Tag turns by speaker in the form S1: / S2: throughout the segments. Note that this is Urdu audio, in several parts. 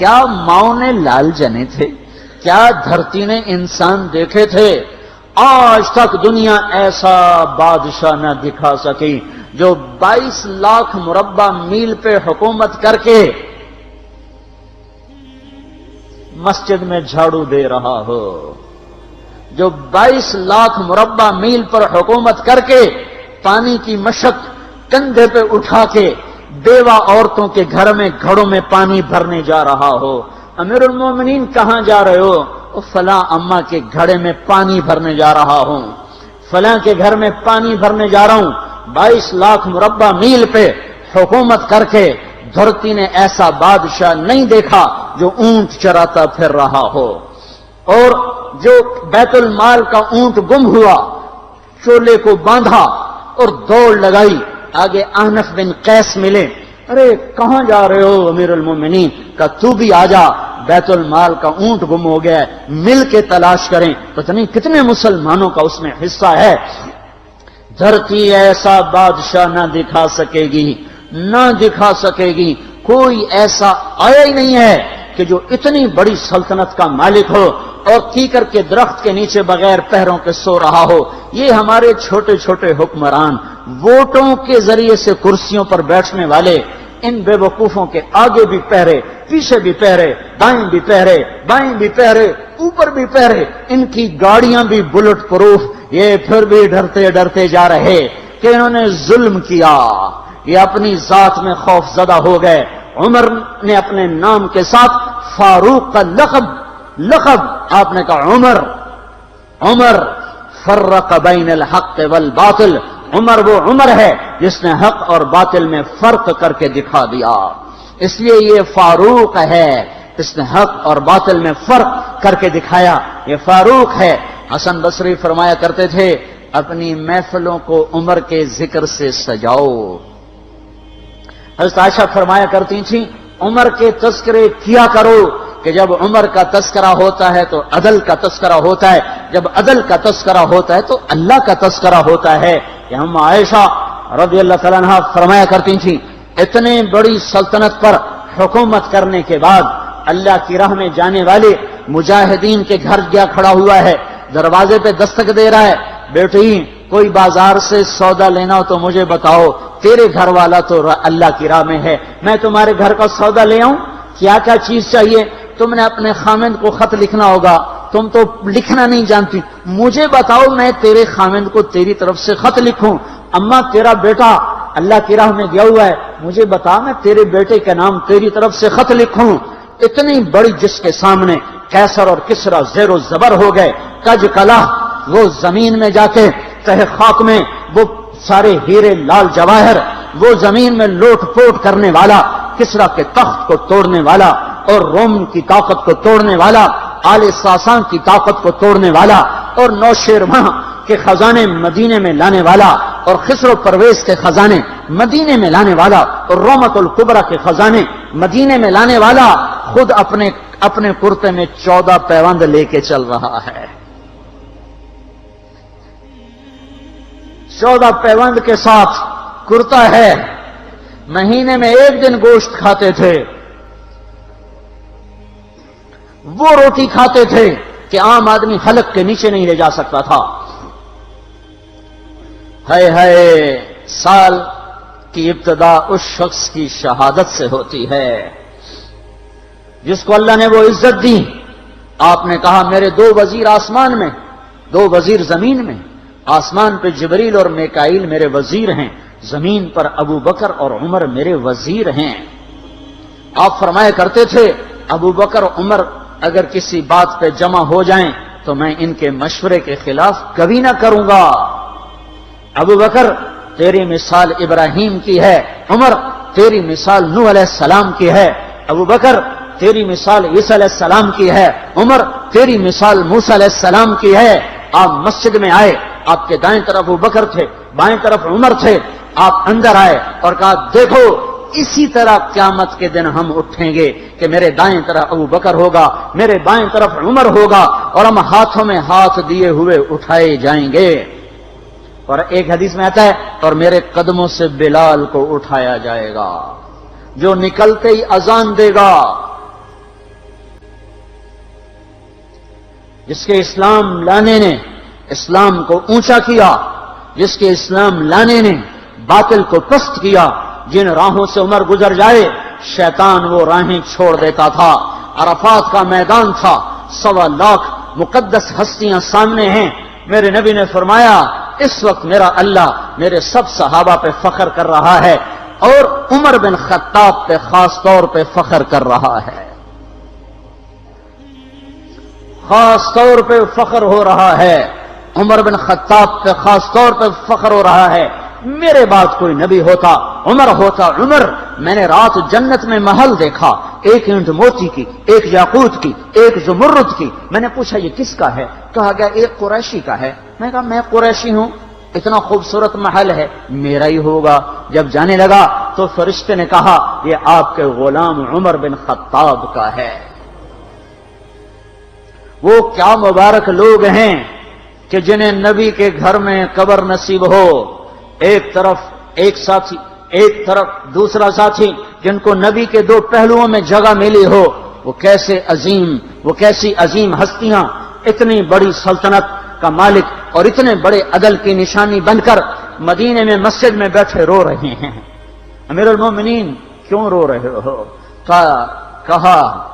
S1: کیا ماؤں نے لال جنے تھے؟ کیا دھرتی نے انسان دیکھے تھے؟ آج تک دنیا ایسا بادشاہ نہ دکھا سکی جو 22 لاکھ مربع میل پہ حکومت کر کے مسجد میں جھاڑو دے رہا ہو، جو 22 لاکھ مربع میل پر حکومت کر کے پانی کی مشق کندھے پہ اٹھا کے بیوہ عورتوں کے گھر میں گھڑوں میں پانی بھرنے جا رہا ہو۔ امیر المومنین کہاں جا رہے ہو؟ فلاں اماں کے گھڑے میں پانی بھرنے جا رہا ہوں، فلاں کے گھر میں پانی بھرنے جا رہا ہوں۔ 22 لاکھ مربع میل پہ حکومت کر کے دھرتی نے ایسا بادشاہ نہیں دیکھا جو اونٹ چراتا پھر رہا ہو، اور جو بیت المال کا اونٹ گم ہوا، چولے کو باندھا اور دوڑ لگائی، آگے احنف بن قیس ملے، ارے کہاں جا رہے ہو امیر المومنین؟ کہ تو بھی آجا، بیت المال کا اونٹ گم ہو گیا ہے، مل کے تلاش کریں۔ پتہ نہیں کتنے مسلمانوں کا اس میں حصہ ہے۔ دھرتی ایسا بادشاہ نہ دکھا سکے گی، نہ دکھا سکے گی، کوئی ایسا آیا ہی نہیں ہے کہ جو اتنی بڑی سلطنت کا مالک ہو اور کیکر کے درخت کے نیچے بغیر پہروں کے سو رہا ہو۔ یہ ہمارے چھوٹے چھوٹے حکمران، ووٹوں کے ذریعے سے کرسیوں پر بیٹھنے والے، ان بے وقوفوں کے آگے بھی پہرے، پیچھے بھی پہرے، دائیں بھی پہرے، بائیں بھی پہرے، اوپر بھی پہرے، ان کی گاڑیاں بھی بلٹ پروف، یہ پھر بھی ڈرتے ڈرتے جا رہے کہ انہوں نے ظلم کیا، یہ اپنی ذات میں خوف زدہ ہو گئے۔ عمر نے اپنے نام کے ساتھ فاروق کا لقب آپ نے کہا عمر فرق بین الحق والباطل، عمر وہ عمر ہے جس نے حق اور باطل میں فرق کر کے دکھا دیا، اس لیے یہ فاروق ہے، اس نے حق اور باطل میں فرق کر کے دکھایا، یہ فاروق ہے۔ حسن بصری فرمایا کرتے تھے اپنی محفلوں کو عمر کے ذکر سے سجاؤ۔ حضرت عائشہ فرمایا کرتی تھیں عمر کے تذکرے کیا کرو کہ جب عمر کا تذکرہ ہوتا ہے تو عدل کا تذکرہ ہوتا ہے، جب عدل کا تذکرہ ہوتا ہے تو اللہ کا تذکرہ ہوتا ہے۔ کہ ہم عائشہ رضی اللہ تعالیٰ عنہا فرمایا کرتی تھیں اتنے بڑی سلطنت پر حکومت کرنے کے بعد اللہ کی راہ میں جانے والے مجاہدین کے گھر گیا کھڑا ہوا ہے، دروازے پہ دستک دے رہا ہے، بیٹی کوئی بازار سے سودا لینا ہو تو مجھے بتاؤ، تیرے گھر والا تو اللہ کی راہ میں ہے، میں تمہارے گھر کا سودا لے آؤں، کیا کیا چیز چاہیے؟ تم نے اپنے خامند کو خط لکھنا ہوگا، تم تو لکھنا نہیں جانتی، مجھے بتاؤ میں تیرے خامند کو تیری طرف سے خط لکھوں۔ اماں تیرا بیٹا اللہ کی راہ میں گیا ہوا ہے، مجھے بتا میں تیرے بیٹے کے نام تیری طرف سے خط لکھوں۔ اتنی بڑی جس کے سامنے قیصر اور کسرا زیر و زبر ہو گئے، کج کلا، وہ زمین میں جا کے تہ خاک میں وہ سارے ہیرے لال جواہر، وہ زمین میں لوٹ پوٹ کرنے والا، کسرا کے تخت کو توڑنے والا اور روم کی طاقت کو توڑنے والا، آل ساسان کی طاقت کو توڑنے والا اور نوشیروان کے خزانے مدینے میں لانے والا اور خسرو پرویز کے خزانے مدینے میں لانے والا اور رومت الکبرا کے خزانے مدینے میں لانے والا خود اپنے کرتے میں 14 پیوند لے کے چل رہا ہے۔ 14 پیوند کے ساتھ کرتا ہے، مہینے میں 1 دن گوشت کھاتے تھے، وہ روٹی کھاتے تھے کہ عام آدمی حلق کے نیچے نہیں لے جا سکتا تھا۔ ہے سال کی ابتدا اس شخص کی شہادت سے ہوتی ہے جس کو اللہ نے وہ عزت دی۔ آپ نے کہا میرے 2 وزیر آسمان میں، 2 وزیر زمین میں، آسمان پہ جبریل اور میکائیل میرے وزیر ہیں، زمین پر ابو بکر اور عمر میرے وزیر ہیں۔ آپ فرمایا کرتے تھے ابو بکر عمر اگر کسی بات پہ جمع ہو جائیں تو میں ان کے مشورے کے خلاف کبھی نہ کروں گا۔ ابو بکر تیری مثال ابراہیم کی ہے، عمر تیری مثال نوح علیہ السلام کی ہے، ابو بکر تیری مثال عیسیٰ علیہ السلام کی ہے، عمر تیری مثال موسیٰ علیہ السلام کی ہے۔ آپ مسجد میں آئے، آپ کے دائیں طرف ابو بکر تھے، بائیں طرف عمر تھے، آپ اندر آئے اور کہا دیکھو اسی طرح قیامت کے دن ہم اٹھیں گے کہ میرے دائیں طرف ابو بکر ہوگا، میرے بائیں طرف عمر ہوگا اور ہم ہاتھوں میں ہاتھ دیے ہوئے اٹھائے جائیں گے۔ اور ایک حدیث میں آتا ہے اور میرے قدموں سے بلال کو اٹھایا جائے گا جو نکلتے ہی اذان دے گا، جس کے اسلام لانے نے اسلام کو اونچا کیا، جس کے اسلام لانے نے باطل کو پست کیا، جن راہوں سے عمر گزر جائے شیطان وہ راہیں چھوڑ دیتا تھا۔ عرفات کا میدان تھا، 1.25 لاکھ مقدس ہستیاں سامنے ہیں۔ میرے نبی نے فرمایا اس وقت میرا اللہ میرے سب صحابہ پہ فخر کر رہا ہے اور عمر بن خطاب پہ خاص طور پہ فخر کر رہا ہے، خاص طور پہ فخر ہو رہا ہے، عمر بن خطاب پہ خاص طور پہ فخر ہو رہا ہے۔ میرے بعد کوئی نبی ہوتا عمر ہوتا۔ عمر، میں نے رات جنت میں محل دیکھا، ایک اینٹ موتی کی، ایک یاقوت کی، ایک زمرد کی۔ میں نے پوچھا یہ کس کا ہے؟ کہا گیا ایک قریشی کا ہے۔ میں کہا میں قریشی ہوں، اتنا خوبصورت محل ہے، میرا ہی ہوگا۔ جب جانے لگا تو فرشتے نے کہا یہ آپ کے غلام عمر بن خطاب کا ہے۔ وہ کیا مبارک لوگ ہیں کہ جنہیں نبی کے گھر میں قبر نصیب ہو، ایک طرف ایک ساتھی، ایک طرف دوسرا ساتھی، جن کو نبی کے دو پہلوؤں میں جگہ ملی ہو۔ وہ کیسی عظیم ہستیاں، اتنی بڑی سلطنت کا مالک اور اتنے بڑے عدل کی نشانی بن کر مدینے میں مسجد میں بیٹھے رو رہے ہیں۔ امیر المومنین کیوں رو رہے ہو؟ کہا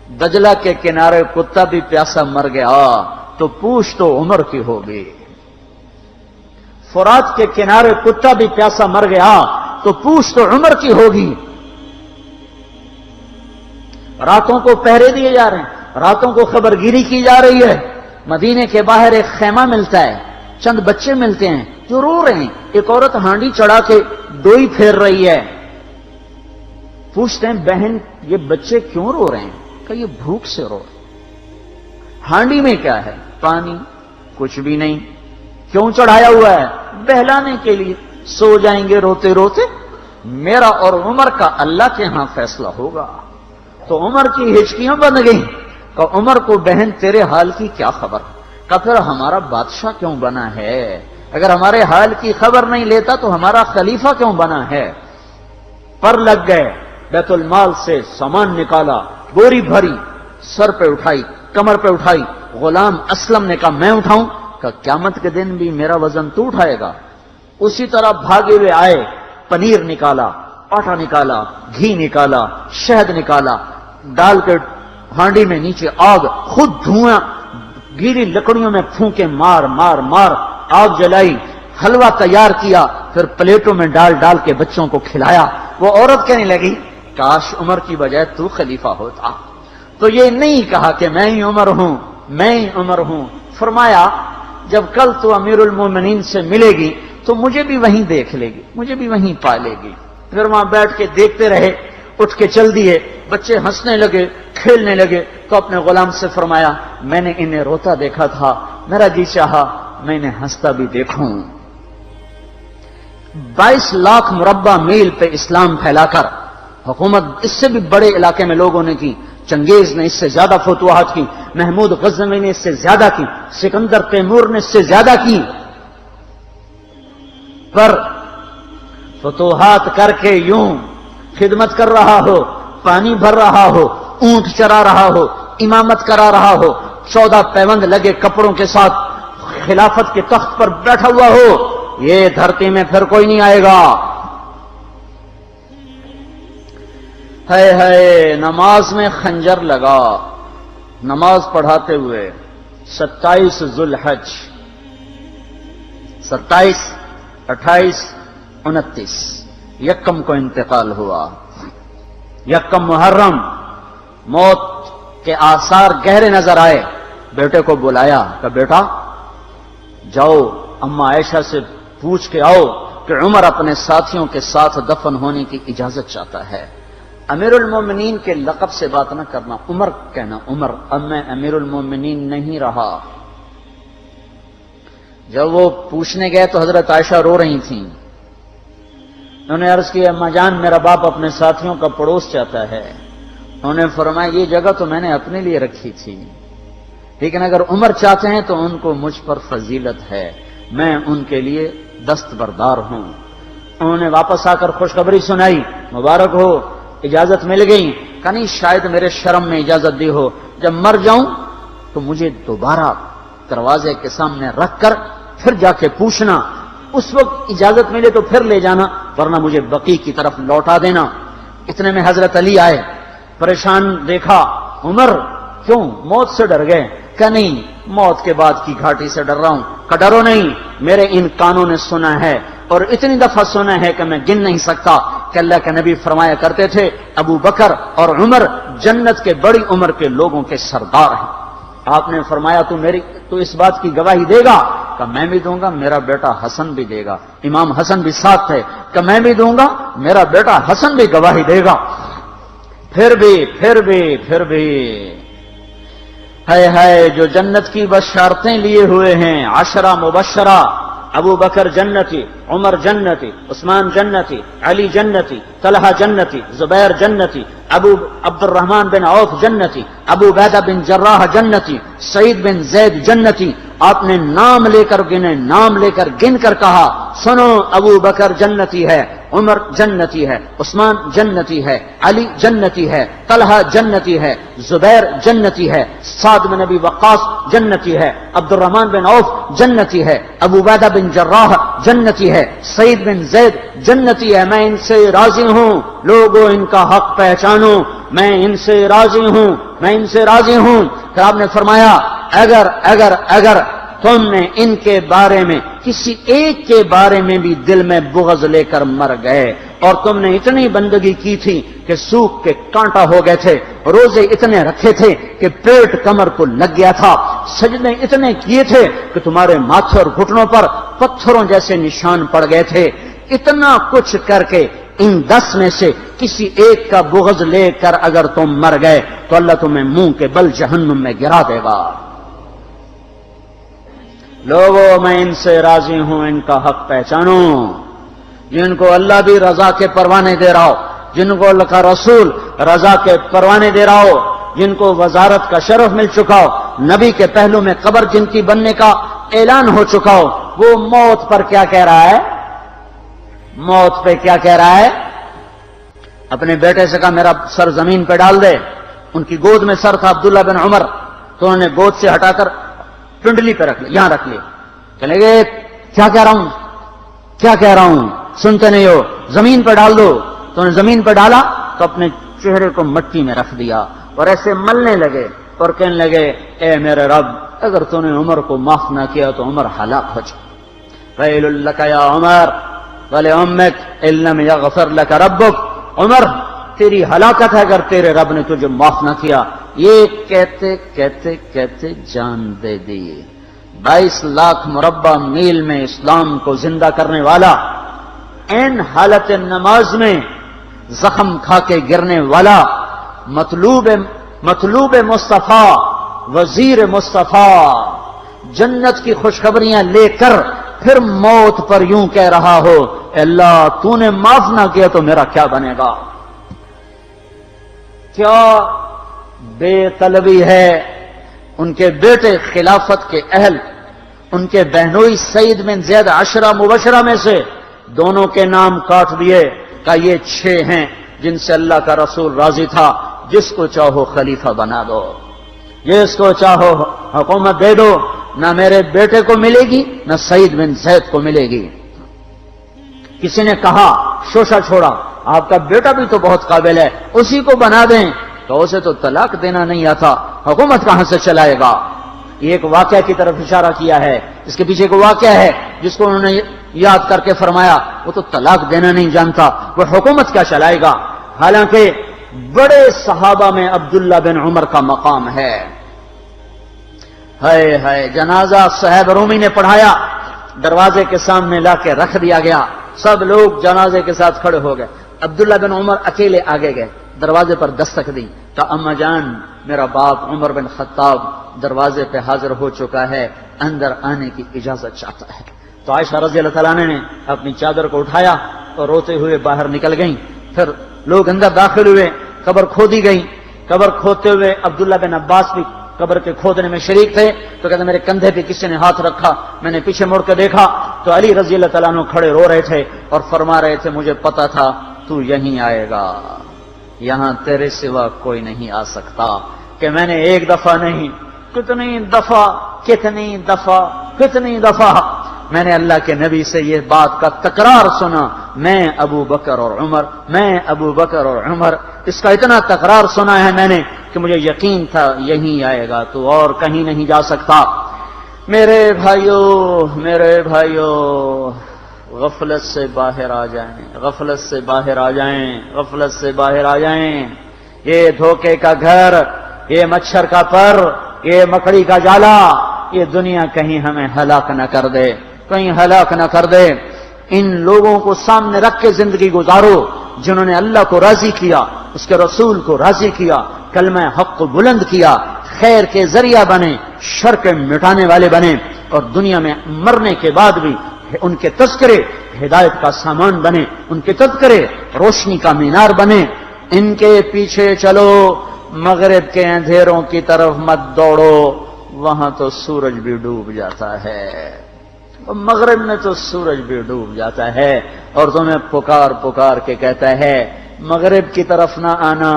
S1: دجلہ کے کنارے کتا بھی پیاسا مر گیا تو پوچھ تو عمر کی ہوگی، فرات کے کنارے کتا بھی پیاسا مر گیا تو پوچھ تو عمر کی ہوگی۔ راتوں کو پہرے دیے جا رہے ہیں، راتوں کو خبرگیری کی جا رہی ہے۔ مدینے کے باہر ایک خیمہ ملتا ہے، چند بچے ملتے ہیں جو رو رہے ہیں۔ ایک عورت ہانڈی چڑھا کے ڈوئی پھیر رہی ہے۔ پوچھتے ہیں بہن یہ بچے کیوں رو رہے ہیں؟ کہ یہ بھوک سے رو رہے ہیں۔ ہانڈی میں کیا ہے؟ پانی، کچھ بھی نہیں۔ کیوں چڑھایا ہوا ہے؟ بہلانے کے لیے، سو جائیں گے روتے روتے۔ میرا اور عمر کا اللہ کے ہاں فیصلہ ہوگا۔ تو عمر کی ہچکیاں بن گئیں کہ عمر کو بہن تیرے حال کی کیا خبر؟ کہ پھر ہمارا بادشاہ کیوں بنا ہے؟ اگر ہمارے حال کی خبر نہیں لیتا تو ہمارا خلیفہ کیوں بنا ہے؟ پر لگ گئے، بیت المال سے سامان نکالا، بوری بھری، سر پہ اٹھائی، کمر پہ اٹھائی۔ غلام اسلم نے کہا میں اٹھاؤں؟ کہ قیامت کے دن بھی میرا وزن تو اٹھائے گا۔ اسی طرح بھاگے ہوئے آئے، پنیر نکالا، آٹا نکالا، گھی نکالا، شہد نکالا، ڈال کے ہانڈی میں نیچے آگ، خود دھواں، گیلی لکڑیوں میں پھونکے مار مار مار آگ جلائی، حلوہ تیار کیا، پھر پلیٹوں میں ڈال ڈال کے بچوں کو کھلایا۔ وہ عورت کہنے لگی کاش عمر کی بجائے تو خلیفہ ہوتا۔ تو یہ نہیں کہا کہ میں ہی عمر ہوں، میں ہی عمر ہوں۔ فرمایا جب کل تو امیر المومنین سے ملے گی تو مجھے بھی وہیں دیکھ لے گی، مجھے بھی وہیں پا لے گی۔ پھر وہاں بیٹھ کے دیکھتے رہے، اٹھ کے چل دیے۔ بچے ہنسنے لگے، کھیلنے لگے تو اپنے غلام سے فرمایا میں نے انہیں روتا دیکھا تھا، میرا جی چاہا میں انہیں ہنستا بھی دیکھوں۔ 22 لاکھ مربع میل پہ اسلام پھیلا کر حکومت اس سے بھی بڑے علاقے میں لوگوں نے کی۔ چنگیز نے اس سے زیادہ فتوحات کی، محمود غزنوی نے اس سے زیادہ کی، سکندر تیمور نے اس سے زیادہ کی۔ پر فتوحات کر کے یوں خدمت کر رہا ہو، پانی بھر رہا ہو، اونٹ چرا رہا ہو، امامت کرا رہا ہو، 14 پیوند لگے کپڑوں کے ساتھ خلافت کے تخت پر بیٹھا ہوا ہو، یہ دھرتی میں پھر کوئی نہیں آئے گا۔ ہے نماز میں خنجر لگا، نماز پڑھاتے ہوئے 27 ذوالحج، 27، 28، 29 یکم کو انتقال ہوا۔ یکم محرم موت کے آثار گہرے نظر آئے۔ بیٹے کو بلایا کہ بیٹا جاؤ اما عائشہ سے پوچھ کے آؤ کہ عمر اپنے ساتھیوں کے ساتھ دفن ہونے کی اجازت چاہتا ہے۔ امیر المومنین کے لقب سے بات نہ کرنا، عمر کہنا، عمر اب میں امیر المومنین نہیں رہا۔ جب وہ پوچھنے گئے تو حضرت عائشہ رو رہی تھیں۔ انہوں نے عرض کیا اما جان میرا باپ اپنے ساتھیوں کا پڑوس چاہتا ہے۔ انہوں نے فرمایا یہ جگہ تو میں نے اپنے لیے رکھی تھی، لیکن اگر عمر چاہتے ہیں تو ان کو مجھ پر فضیلت ہے، میں ان کے لیے دستبردار ہوں۔ انہوں نے واپس آ کر خوشخبری سنائی، مبارک ہو اجازت مل گئی۔ کہ نہیں شاید میرے شرم میں اجازت دی ہو، جب مر جاؤں تو مجھے دوبارہ دروازے کے سامنے رکھ کر پھر جا کے پوچھنا، اس وقت اجازت ملے تو پھر لے جانا، ورنہ مجھے بقیع کی طرف لوٹا دینا۔ اتنے میں حضرت علی آئے، پریشان دیکھا، عمر کیوں موت سے ڈر گئے؟ کہ نہیں، موت کے بعد کی گھاٹی سے ڈر رہا ہوں۔ کہ ڈرو نہیں، میرے ان کانوں نے سنا ہے اور اتنی دفعہ سنا ہے کہ میں گن نہیں سکتا کہ اللہ کے نبی فرمایا کرتے تھے ابو بکر اور عمر جنت کے بڑی عمر کے لوگوں کے سردار ہیں۔ آپ نے فرمایا تو اس بات کی گواہی دے گا؟ کہ میں بھی دوں گا، میرا بیٹا حسن بھی دے گا۔ امام حسن بھی ساتھ تھے۔ کہ میں بھی دوں گا، میرا بیٹا حسن بھی گواہی دے گا۔ پھر بھی ہے جو جنت کی بشارتیں لیے ہوئے ہیں، 10 مبشرہ، ابو بکر جنتی، عمر جنتی، عثمان جنتی، علی جنتی، طلحہ جنتی، زبیر جنتی، ابو عبد الرحمن بن عوف جنتی، ابو عبیدہ بن جراح جنتی، سعید بن زید جنتی۔ آپ نے نام لے کر گنے، نام لے کر گن کر کہا، سنو ابو بکر جنتی ہے، عمر جنتی ہے، عثمان جنتی ہے، علی جنتی ہے، طلحہ جنتی ہے، زبیر جنتی ہے، سعد بن ابی وقاص جنتی ہے، عبد الرحمن بن عوف جنتی ہے، ابو عبیدہ بن جراح جنتی ہے، سعید بن زید جنتی ہے۔ میں ان سے راضی ہوں، لوگوں ان کا حق پہچانو، میں ان سے راضی ہوں، میں ان سے راضی ہوں۔ پھر آپ نے فرمایا اگر تم نے ان کے بارے میں کسی ایک کے بارے میں بھی دل میں بغض لے کر مر گئے، اور تم نے اتنی بندگی کی تھی کہ سوکھ کے کانٹا ہو گئے تھے، روزے اتنے رکھے تھے کہ پیٹ کمر کو لگ گیا تھا، سجدے اتنے کیے تھے کہ تمہارے ماتھے اور گھٹنوں پر پتھروں جیسے نشان پڑ گئے تھے، اتنا کچھ کر کے ان 10 میں سے کسی ایک کا بغض لے کر اگر تم مر گئے تو اللہ تمہیں منہ کے بل جہنم میں گرا دے گا۔ لوگوں میں ان سے راضی ہوں، ان کا حق پہچانو، جن کو اللہ بھی رضا کے پروانے دے رہا ہو، جن کو اللہ کا رسول رضا کے پروانے دے رہا ہو، جن کو وزارت کا شرف مل چکا ہو، نبی کے پہلو میں قبر جن کی بننے کا اعلان ہو چکا ہو، وہ موت پر کیا کہہ رہا ہے؟ موت پہ کیا کہہ رہا ہے؟ اپنے بیٹے سے کہا میرا سر زمین پہ ڈال دے۔ ان کی گود میں سر تھا عبداللہ بن عمر، تو انہوں نے گود سے ہٹا کر پنڈلی پہ رکھ لیا، یہاں رکھ لیا۔ چلے گئے، کیا کہہ رہا ہوں سنتے نہیں ہو، زمین پہ ڈال دو۔ تو انہوں نے زمین پہ ڈالا تو اپنے چہرے کو مٹی میں رکھ دیا اور ایسے ملنے لگے اور کہنے لگے، اے میرے رب، اگر تو نے عمر کو معاف نہ کیا تو عمر ہلاک ہو جائے۔ ویل لک یا عمر ولامک ان لم یغفر لک ربک، عمر تیری ہلاکت ہے اگر تیرے رب نے تجھے معاف نہ کیا۔ یہ کہتے کہتے کہتے جان دے دی۔ 22 لاکھ مربع میل میں اسلام کو زندہ کرنے والا، این حالت نماز میں زخم کھا کے گرنے والا، مطلوب مصطفیٰ، وزیر مصطفیٰ، جنت کی خوشخبریاں لے کر پھر موت پر یوں کہہ رہا ہو، اللہ تو نے معاف نہ کیا تو میرا کیا بنے گا؟ کیا بے طلبی ہے۔ ان کے بیٹے خلافت کے اہل، ان کے بہنوئی سعید بن زید 10 مبشرہ میں سے دونوں کے نام کاٹ دیے، کہ یہ 6 ہیں جن سے اللہ کا رسول راضی تھا، جس کو چاہو خلیفہ بنا دو، جس کو چاہو حکومت دے دو، نہ میرے بیٹے کو ملے گی نہ سعید بن زید کو ملے گی۔ کسی نے کہا شوشہ چھوڑا، آپ کا بیٹا بھی تو بہت قابل ہے، اسی کو بنا دیں۔ تو اسے تو طلاق دینا نہیں آتا، حکومت کہاں سے چلائے گا؟ یہ ایک واقعہ کی طرف اشارہ کیا ہے، اس کے پیچھے ایک واقعہ ہے جس کو انہوں نے یاد کر کے فرمایا، وہ تو طلاق دینا نہیں جانتا، وہ حکومت کیا چلائے گا؟ حالانکہ بڑے صحابہ میں عبداللہ بن عمر کا مقام ہے۔ ہے جنازہ صہیب رومی نے پڑھایا، دروازے کے سامنے لا کے رکھ دیا گیا، سب لوگ جنازے کے ساتھ کھڑے ہو گئے، عبداللہ بن عمر اکیلے آگے گئے، دروازے پر دستک دی تو اما جان میرا باپ عمر بن خطاب دروازے پہ حاضر ہو چکا ہے، اندر آنے کی اجازت چاہتا ہے۔ تو عائشہ رضی اللہ تعالیٰ نے اپنی چادر کو اٹھایا اور روتے ہوئے باہر نکل گئیں۔ پھر لوگ اندر داخل ہوئے، قبر کھودی گئی، قبر کھودتے ہوئے عبداللہ بن عباس بھی قبر کے کھودنے میں شریک تھے، تو کہتے میرے کندھے پہ کسی نے ہاتھ رکھا، میں نے پیچھے مڑ کے دیکھا تو علی رضی اللہ تعالیٰ عنہ کھڑے رو رہے تھے اور فرما رہے تھے مجھے پتا تھا تو یہیں آئے گا، یہاں تیرے سوا کوئی نہیں آ سکتا، کہ میں نے ایک دفعہ نہیں کتنی دفعہ میں نے اللہ کے نبی سے یہ بات کا تکرار سنا، میں ابو بکر اور عمر، اس کا اتنا تکرار سنا ہے میں نے کہ مجھے یقین تھا یہیں آئے گا، تو اور کہیں نہیں جا سکتا۔ میرے بھائیو، غفلت سے باہر آ جائیں، یہ دھوکے کا گھر، یہ مچھر کا پر، یہ مکڑی کا جالا، یہ دنیا کہیں ہمیں ہلاک نہ کر دے۔ ان لوگوں کو سامنے رکھ کے زندگی گزارو جنہوں نے اللہ کو راضی کیا، اس کے رسول کو راضی کیا، کلمہ حق کو بلند کیا، خیر کے ذریعہ بنے، شر کے مٹانے والے بنے، اور دنیا میں مرنے کے بعد بھی ان کے تذکرے ہدایت کا سامان بنے، ان کے تذکرے روشنی کا مینار بنے۔ ان کے پیچھے چلو، مغرب کے اندھیروں کی طرف مت دوڑو، وہاں تو سورج بھی ڈوب جاتا ہے، مغرب میں تو سورج بھی ڈوب جاتا ہے، اور تمہیں پکار کے کہتا ہے مغرب کی طرف نہ آنا،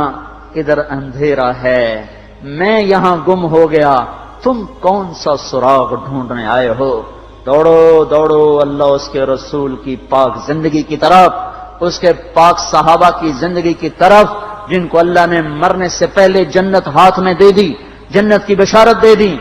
S1: ادھر اندھیرا ہے، میں یہاں گم ہو گیا، تم کون سا سراغ ڈھونڈنے آئے ہو؟ دوڑو اللہ اس کے رسول کی پاک زندگی کی طرف، اس کے پاک صحابہ کی زندگی کی طرف، جن کو اللہ نے مرنے سے پہلے جنت ہاتھ میں دے دی، جنت کی بشارت دے دی۔